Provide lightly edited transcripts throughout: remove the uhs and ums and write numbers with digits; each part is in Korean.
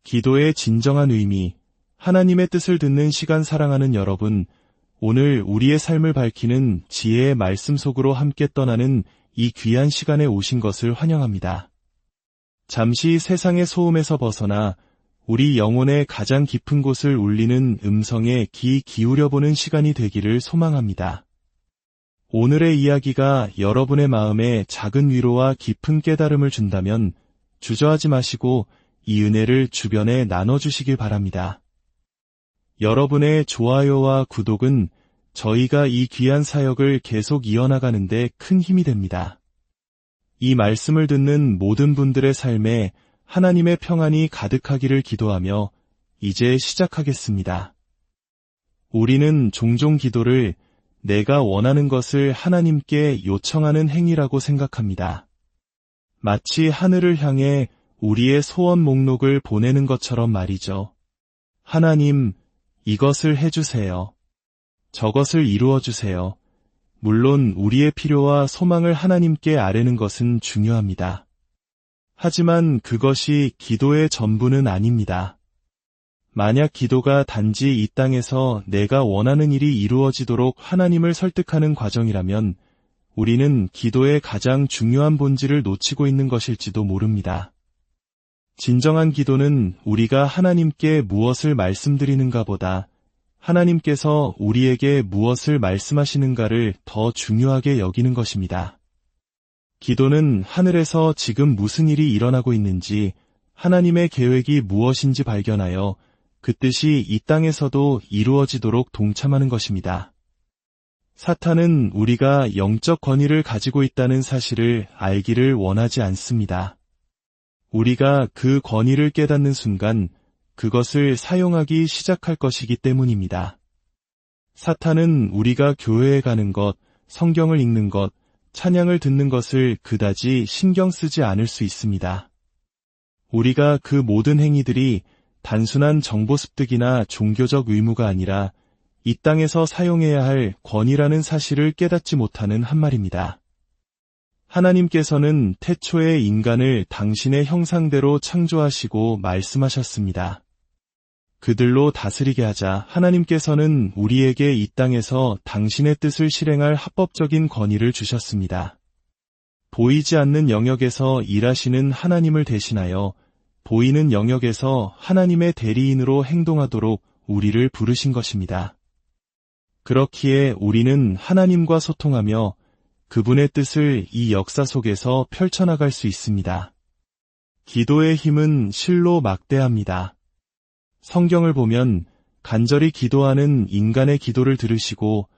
기도의 진정한 의미, 하나님의 뜻을 듣는 시간 사랑하는 여러분, 오늘 우리의 삶을 밝히는 지혜의 말씀 속으로 함께 떠나는 이 귀한 시간에 오신 것을 환영합니다. 잠시 세상의 소음에서 벗어나 우리 영혼의 가장 깊은 곳을 울리는 음성에 귀 기울여보는 시간이 되기를 소망합니다. 오늘의 이야기가 여러분의 마음에 작은 위로와 깊은 깨달음을 준다면 주저하지 마시고 이 은혜를 주변에 나눠주시길 바랍니다. 여러분의 좋아요와 구독은 저희가 이 귀한 사역을 계속 이어나가는 데 큰 힘이 됩니다. 이 말씀을 듣는 모든 분들의 삶에 하나님의 평안이 가득하기를 기도하며 이제 시작하겠습니다. 우리는 종종 기도를 내가 원하는 것을 하나님께 요청하는 행위라고 생각합니다. 마치 하늘을 향해 우리의 소원 목록을 보내는 것처럼 말이죠. 하나님, 이것을 해주세요. 저것을 이루어주세요. 물론 우리의 필요와 소망을 하나님께 아뢰는 것은 중요합니다. 하지만 그것이 기도의 전부는 아닙니다. 만약 기도가 단지 이 땅에서 내가 원하는 일이 이루어지도록 하나님을 설득하는 과정이라면 우리는 기도의 가장 중요한 본질을 놓치고 있는 것일지도 모릅니다. 진정한 기도는 우리가 하나님께 무엇을 말씀드리는가 보다 하나님께서 우리에게 무엇을 말씀하시는가를 더 중요하게 여기는 것입니다. 기도는 하늘에서 지금 무슨 일이 일어나고 있는지 하나님의 계획이 무엇인지 발견하여 그 뜻이 이 땅에서도 이루어지도록 동참하는 것입니다. 사탄은 우리가 영적 권위를 가지고 있다는 사실을 알기를 원하지 않습니다. 우리가 그 권위를 깨닫는 순간 그것을 사용하기 시작할 것이기 때문입니다. 사탄은 우리가 교회에 가는 것, 성경을 읽는 것, 찬양을 듣는 것을 그다지 신경 쓰지 않을 수 있습니다. 우리가 그 모든 행위들이 단순한 정보 습득이나 종교적 의무가 아니라 이 땅에서 사용해야 할 권위라는 사실을 깨닫지 못하는 한말입니다. 하나님께서는 태초에 인간을 당신의 형상대로 창조하시고 말씀하셨습니다. 그들로 다스리게 하자 하나님께서는 우리에게 이 땅에서 당신의 뜻을 실행할 합법적인 권위를 주셨습니다. 보이지 않는 영역에서 일하시는 하나님을 대신하여 보이는 영역에서 하나님의 대리인으로 행동하도록 우리를 부르신 것입니다. 그렇기에 우리는 하나님과 소통하며 그분의 뜻을 이 역사 속에서 펼쳐나갈 수 있습니다. 기도의 힘은 실로 막대합니다. 성경을 보면 간절히 기도하는 인간의 기도를 들으시고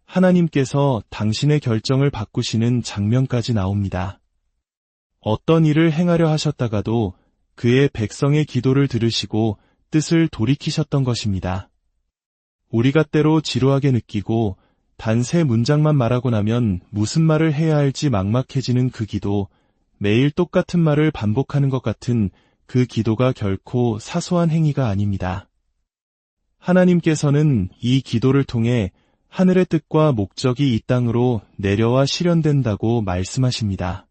하나님께서 당신의 결정을 바꾸시는 장면까지 나옵니다. 어떤 일을 행하려 하셨다가도 그의 백성의 기도를 들으시고 뜻을 돌이키셨던 것입니다. 우리가 때로 지루하게 느끼고 단 3문장만 말하고 나면 무슨 말을 해야 할지 막막해지는 그 기도, 매일 똑같은 말을 반복하는 것 같은 그 기도가 결코 사소한 행위가 아닙니다. 하나님께서는 이 기도를 통해 하늘의 뜻과 목적이 이 땅으로 내려와 실현된다고 말씀하십니다.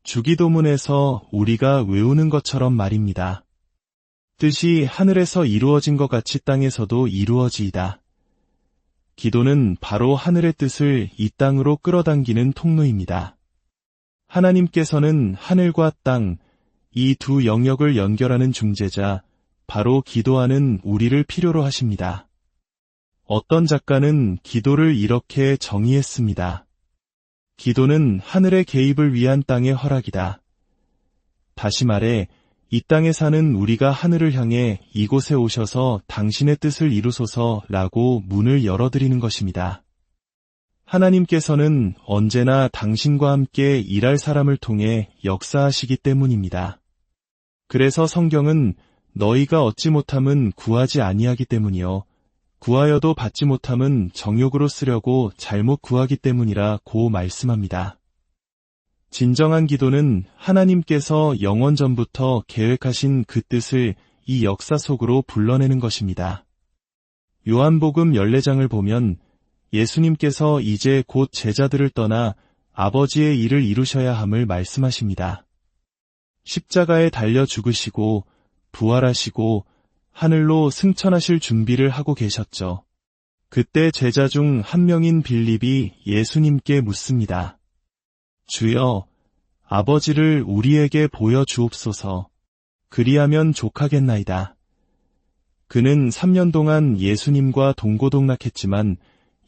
주기도문에서 우리가 외우는 것처럼 말입니다. 뜻이 하늘에서 이루어진 것 같이 땅에서도 이루어지이다. 기도는 바로 하늘의 뜻을 이 땅으로 끌어당기는 통로입니다. 하나님께서는 하늘과 땅, 이 두 영역을 연결하는 중재자, 바로 기도하는 우리를 필요로 하십니다. 어떤 작가는 기도를 이렇게 정의했습니다. 기도는 하늘의 개입을 위한 땅의 허락이다. 다시 말해, 이 땅에 사는 우리가 하늘을 향해 이곳에 오셔서 당신의 뜻을 이루소서라고 문을 열어드리는 것입니다. 하나님께서는 언제나 당신과 함께 일할 사람을 통해 역사하시기 때문입니다. 그래서 성경은 너희가 얻지 못함은 구하지 아니하기 때문이요 구하여도 받지 못함은 정욕으로 쓰려고 잘못 구하기 때문이라고 말씀합니다. 진정한 기도는 하나님께서 영원 전부터 계획하신 그 뜻을 이 역사 속으로 불러내는 것입니다. 요한복음 14장을 보면 예수님께서 이제 곧 제자들을 떠나 아버지의 일을 이루셔야 함을 말씀하십니다. 십자가에 달려 죽으시고 부활하시고 하늘로 승천하실 준비를 하고 계셨죠. 그때 제자 중 한 명인 빌립이 예수님께 묻습니다. 주여, 아버지를 우리에게 보여주옵소서. 그리하면 족하겠나이다. 그는 3년 동안 예수님과 동고동락했지만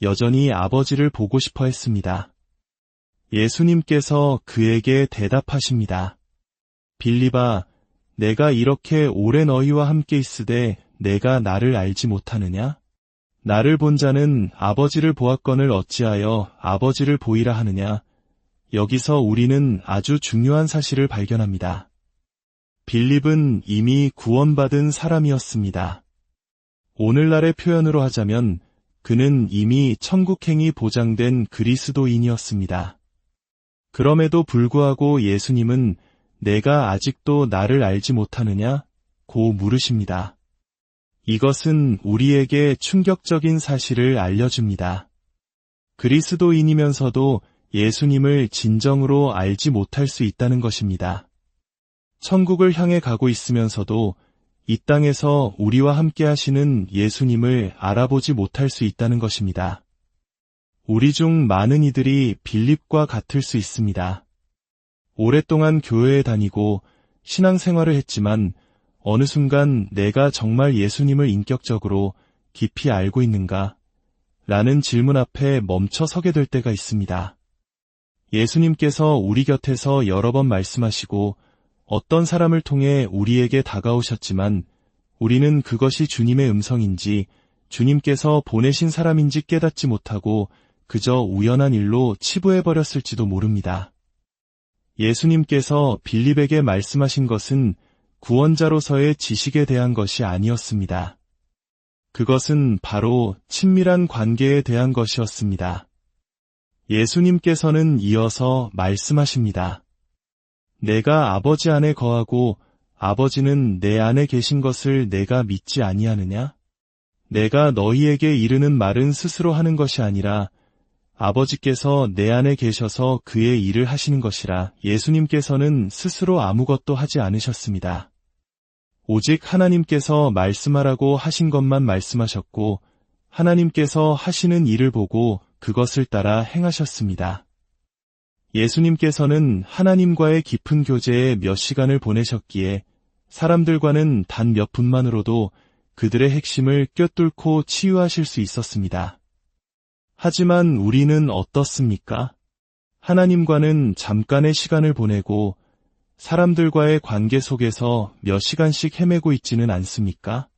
여전히 아버지를 보고 싶어 했습니다. 예수님께서 그에게 대답하십니다. 빌립아, 내가 이렇게 오래 너희와 함께 있으되 내가 나를 알지 못하느냐? 나를 본 자는 아버지를 보았거늘 어찌하여 아버지를 보이라 하느냐? 여기서 우리는 아주 중요한 사실을 발견합니다. 빌립은 이미 구원받은 사람이었습니다. 오늘날의 표현으로 하자면 그는 이미 천국행이 보장된 그리스도인이었습니다. 그럼에도 불구하고 예수님은 내가 아직도 나를 알지 못하느냐? 고 물으십니다. 이것은 우리에게 충격적인 사실을 알려줍니다. 그리스도인이면서도 예수님을 진정으로 알지 못할 수 있다는 것입니다. 천국을 향해 가고 있으면서도 이 땅에서 우리와 함께 하시는 예수님을 알아보지 못할 수 있다는 것입니다. 우리 중 많은 이들이 빌립과 같을 수 있습니다. 오랫동안 교회에 다니고 신앙생활을 했지만 어느 순간 내가 정말 예수님을 인격적으로 깊이 알고 있는가? 라는 질문 앞에 멈춰 서게 될 때가 있습니다. 예수님께서 우리 곁에서 여러 번 말씀하시고 어떤 사람을 통해 우리에게 다가오셨지만 우리는 그것이 주님의 음성인지 주님께서 보내신 사람인지 깨닫지 못하고 그저 우연한 일로 치부해버렸을지도 모릅니다. 예수님께서 빌립에게 말씀하신 것은 구원자로서의 지식에 대한 것이 아니었습니다. 그것은 바로 친밀한 관계에 대한 것이었습니다. 예수님께서는 이어서 말씀하십니다. 내가 아버지 안에 거하고 아버지는 내 안에 계신 것을 내가 믿지 아니하느냐? 내가 너희에게 이르는 말은 스스로 하는 것이 아니라 아버지께서 내 안에 계셔서 그의 일을 하시는 것이라. 예수님께서는 스스로 아무것도 하지 않으셨습니다. 오직 하나님께서 말씀하라고 하신 것만 말씀하셨고 하나님께서 하시는 일을 보고 그것을 따라 행하셨습니다. 예수님께서는 하나님과의 깊은 교제에 몇 시간을 보내셨기에 사람들과는 단 몇 분만으로도 그들의 핵심을 꿰뚫고 치유하실 수 있었습니다. 하지만 우리는 어떻습니까? 하나님과는 잠깐의 시간을 보내고 사람들과의 관계 속에서 몇 시간씩 헤매고 있지는 않습니까?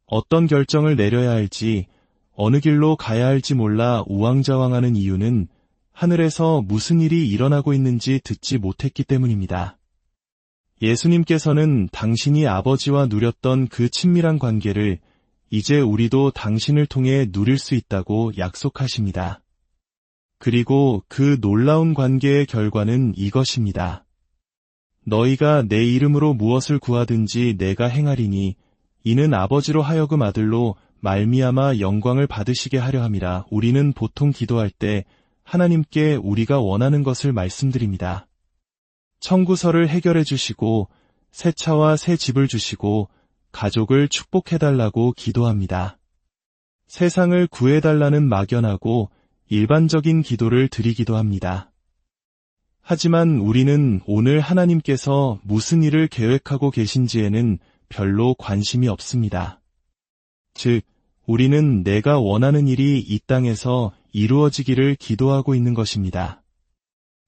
어떤 결정을 내려야 할지, 어느 길로 가야 할지 몰라 우왕좌왕하는 이유는 하늘에서 무슨 일이 일어나고 있는지 듣지 못했기 때문입니다. 예수님께서는 당신이 아버지와 누렸던 그 친밀한 관계를 이제 우리도 당신을 통해 누릴 수 있다고 약속하십니다. 그리고 그 놀라운 관계의 결과는 이것입니다. 너희가 내 이름으로 무엇을 구하든지 내가 행하리니 이는 아버지로 하여금 아들로 말미암아 영광을 받으시게 하려 함이라. 우리는 보통 기도할 때 하나님께 우리가 원하는 것을 말씀드립니다. 청구서를 해결해 주시고 새 차와 새 집을 주시고 가족을 축복해달라고 기도합니다. 세상을 구해달라는 막연하고 일반적인 기도를 드리기도 합니다. 하지만 우리는 오늘 하나님께서 무슨 일을 계획하고 계신지에는 별로 관심이 없습니다. 즉, 우리는 내가 원하는 일이 이 땅에서 이루어지기를 기도하고 있는 것입니다.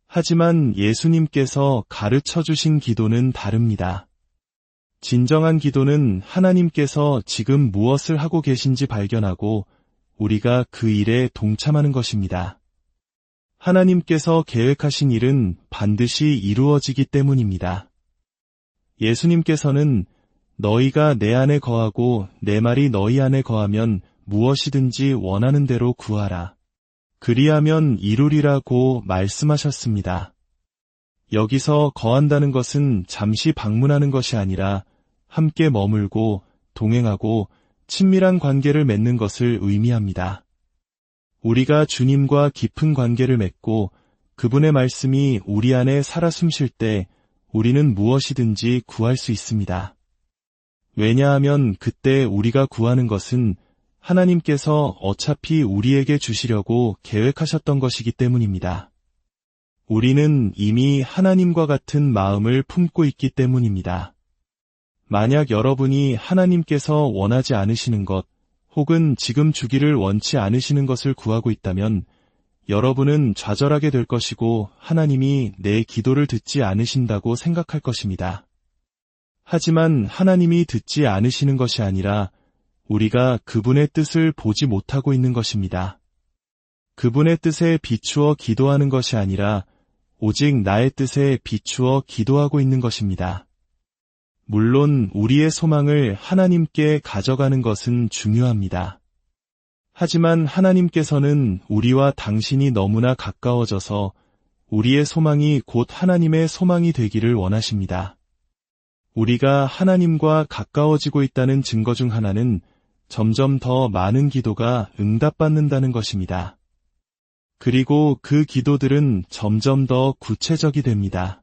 하지만 예수님께서 가르쳐 주신 기도는 다릅니다. 진정한 기도는 하나님께서 지금 무엇을 하고 계신지 발견하고 우리가 그 일에 동참하는 것입니다. 하나님께서 계획하신 일은 반드시 이루어지기 때문입니다. 예수님께서는 너희가 내 안에 거하고 내 말이 너희 안에 거하면 무엇이든지 원하는 대로 구하라. 그리하면 이루리라고 말씀하셨습니다. 여기서 거한다는 것은 잠시 방문하는 것이 아니라 함께 머물고 동행하고 친밀한 관계를 맺는 것을 의미합니다. 우리가 주님과 깊은 관계를 맺고 그분의 말씀이 우리 안에 살아 숨쉴 때 우리는 무엇이든지 구할 수 있습니다. 왜냐하면 그때 우리가 구하는 것은 하나님께서 어차피 우리에게 주시려고 계획하셨던 것이기 때문입니다. 우리는 이미 하나님과 같은 마음을 품고 있기 때문입니다. 만약 여러분이 하나님께서 원하지 않으시는 것, 혹은 지금 주기를 원치 않으시는 것을 구하고 있다면 여러분은 좌절하게 될 것이고 하나님이 내 기도를 듣지 않으신다고 생각할 것입니다. 하지만 하나님이 듣지 않으시는 것이 아니라 우리가 그분의 뜻을 보지 못하고 있는 것입니다. 그분의 뜻에 비추어 기도하는 것이 아니라 오직 나의 뜻에 비추어 기도하고 있는 것입니다. 물론 우리의 소망을 하나님께 가져가는 것은 중요합니다. 하지만 하나님께서는 우리와 당신이 너무나 가까워져서 우리의 소망이 곧 하나님의 소망이 되기를 원하십니다. 우리가 하나님과 가까워지고 있다는 증거 중 하나는 점점 더 많은 기도가 응답받는다는 것입니다. 그리고 그 기도들은 점점 더 구체적이 됩니다.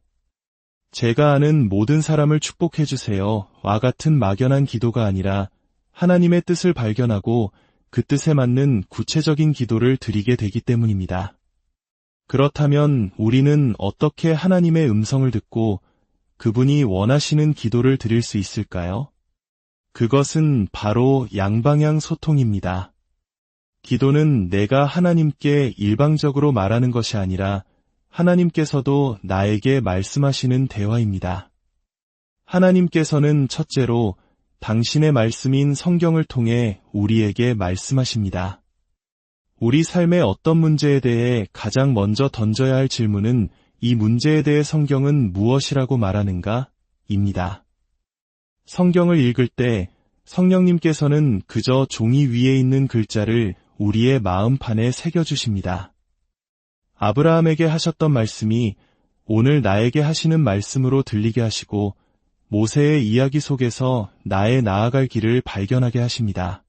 제가 아는 모든 사람을 축복해 주세요 와 같은 막연한 기도가 아니라 하나님의 뜻을 발견하고 그 뜻에 맞는 구체적인 기도를 드리게 되기 때문입니다. 그렇다면 우리는 어떻게 하나님의 음성을 듣고 그분이 원하시는 기도를 드릴 수 있을까요? 그것은 바로 양방향 소통입니다. 기도는 내가 하나님께 일방적으로 말하는 것이 아니라 하나님께서도 나에게 말씀하시는 대화입니다. 하나님께서는 첫째로 당신의 말씀인 성경을 통해 우리에게 말씀하십니다. 우리 삶의 어떤 문제에 대해 가장 먼저 던져야 할 질문은 이 문제에 대해 성경은 무엇이라고 말하는가? 입니다. 성경을 읽을 때 성령님께서는 그저 종이 위에 있는 글자를 우리의 마음판에 새겨주십니다. 아브라함에게 하셨던 말씀이 오늘 나에게 하시는 말씀으로 들리게 하시고 모세의 이야기 속에서 나의 나아갈 길을 발견하게 하십니다.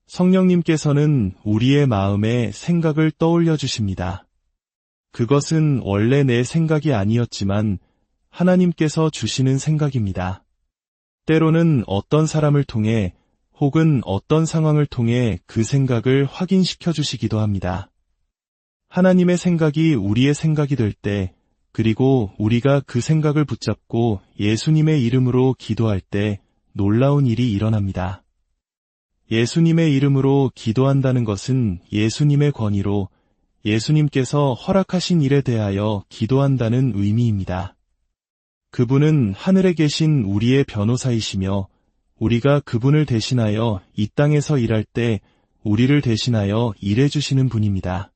성령님께서는 우리의 마음에 생각을 떠올려 주십니다. 그것은 원래 내 생각이 아니었지만 하나님께서 주시는 생각입니다. 때로는 어떤 사람을 통해 혹은 어떤 상황을 통해 그 생각을 확인시켜 주시기도 합니다. 하나님의 생각이 우리의 생각이 될 때, 그리고 우리가 그 생각을 붙잡고 예수님의 이름으로 기도할 때 놀라운 일이 일어납니다. 예수님의 이름으로 기도한다는 것은 예수님의 권위로 예수님께서 허락하신 일에 대하여 기도한다는 의미입니다. 그분은 하늘에 계신 우리의 변호사이시며 우리가 그분을 대신하여 이 땅에서 일할 때 우리를 대신하여 일해주시는 분입니다.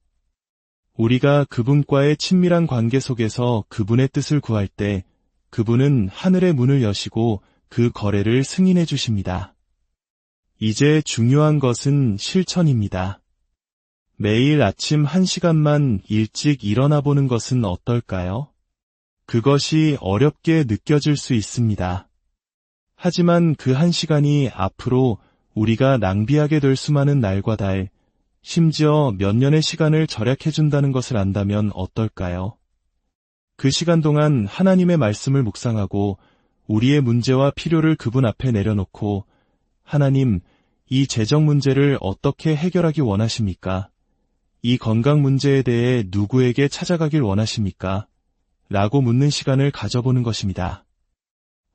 우리가 그분과의 친밀한 관계 속에서 그분의 뜻을 구할 때 그분은 하늘의 문을 여시고 그 거래를 승인해 주십니다. 이제 중요한 것은 실천입니다. 매일 아침 1시간만 일찍 일어나 보는 것은 어떨까요? 그것이 어렵게 느껴질 수 있습니다. 하지만 그 1시간이 앞으로 우리가 낭비하게 될 수많은 날과 달, 심지어 몇 년의 시간을 절약해준다는 것을 안다면 어떨까요? 그 시간 동안 하나님의 말씀을 묵상하고 우리의 문제와 필요를 그분 앞에 내려놓고 하나님, 이 재정 문제를 어떻게 해결하기 원하십니까? 이 건강 문제에 대해 누구에게 찾아가길 원하십니까? 라고 묻는 시간을 가져보는 것입니다.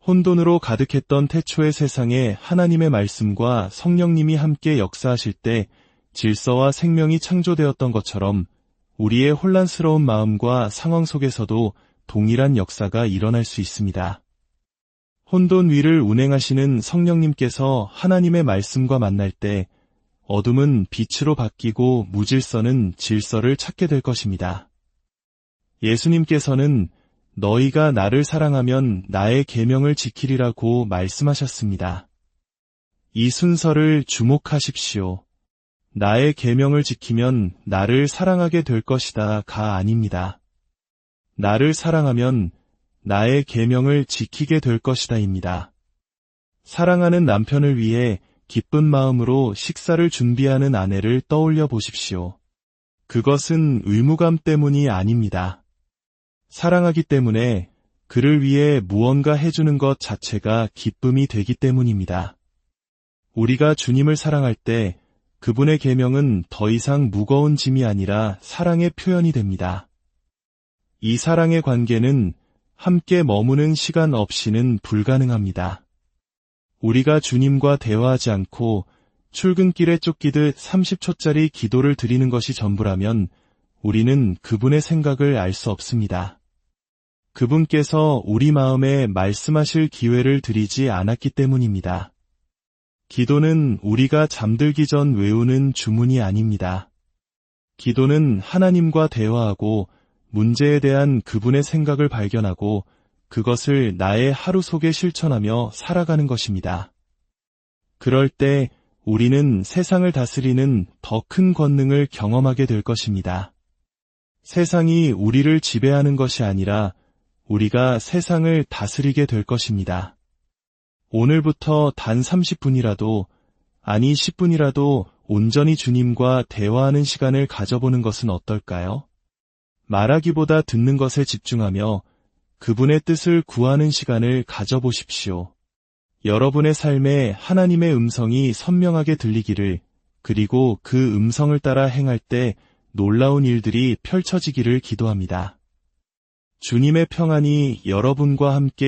혼돈으로 가득했던 태초의 세상에 하나님의 말씀과 성령님이 함께 역사하실 때 질서와 생명이 창조되었던 것처럼 우리의 혼란스러운 마음과 상황 속에서도 동일한 역사가 일어날 수 있습니다. 혼돈 위를 운행하시는 성령님께서 하나님의 말씀과 만날 때 어둠은 빛으로 바뀌고 무질서는 질서를 찾게 될 것입니다. 예수님께서는 너희가 나를 사랑하면 나의 계명을 지키리라고 말씀하셨습니다. 이 순서를 주목하십시오. 나의 계명을 지키면 나를 사랑하게 될 것이다가 아닙니다. 나를 사랑하면 나의 계명을 지키게 될 것이다입니다. 사랑하는 남편을 위해 기쁜 마음으로 식사를 준비하는 아내를 떠올려 보십시오. 그것은 의무감 때문이 아닙니다. 사랑하기 때문에 그를 위해 무언가 해주는 것 자체가 기쁨이 되기 때문입니다. 우리가 주님을 사랑할 때 그분의 계명은 더 이상 무거운 짐이 아니라 사랑의 표현이 됩니다. 이 사랑의 관계는 함께 머무는 시간 없이는 불가능합니다. 우리가 주님과 대화하지 않고 출근길에 쫓기듯 30초짜리 기도를 드리는 것이 전부라면 우리는 그분의 생각을 알 수 없습니다. 그분께서 우리 마음에 말씀하실 기회를 드리지 않았기 때문입니다. 기도는 우리가 잠들기 전 외우는 주문이 아닙니다. 기도는 하나님과 대화하고 문제에 대한 그분의 생각을 발견하고 그것을 나의 하루 속에 실천하며 살아가는 것입니다. 그럴 때 우리는 세상을 다스리는 더 큰 권능을 경험하게 될 것입니다. 세상이 우리를 지배하는 것이 아니라 우리가 세상을 다스리게 될 것입니다. 오늘부터 단 30분이라도, 아니 10분이라도 온전히 주님과 대화하는 시간을 가져보는 것은 어떨까요? 말하기보다 듣는 것에 집중하며 그분의 뜻을 구하는 시간을 가져보십시오. 여러분의 삶에 하나님의 음성이 선명하게 들리기를, 그리고 그 음성을 따라 행할 때 놀라운 일들이 펼쳐지기를 기도합니다. 주님의 평안이 여러분과 함께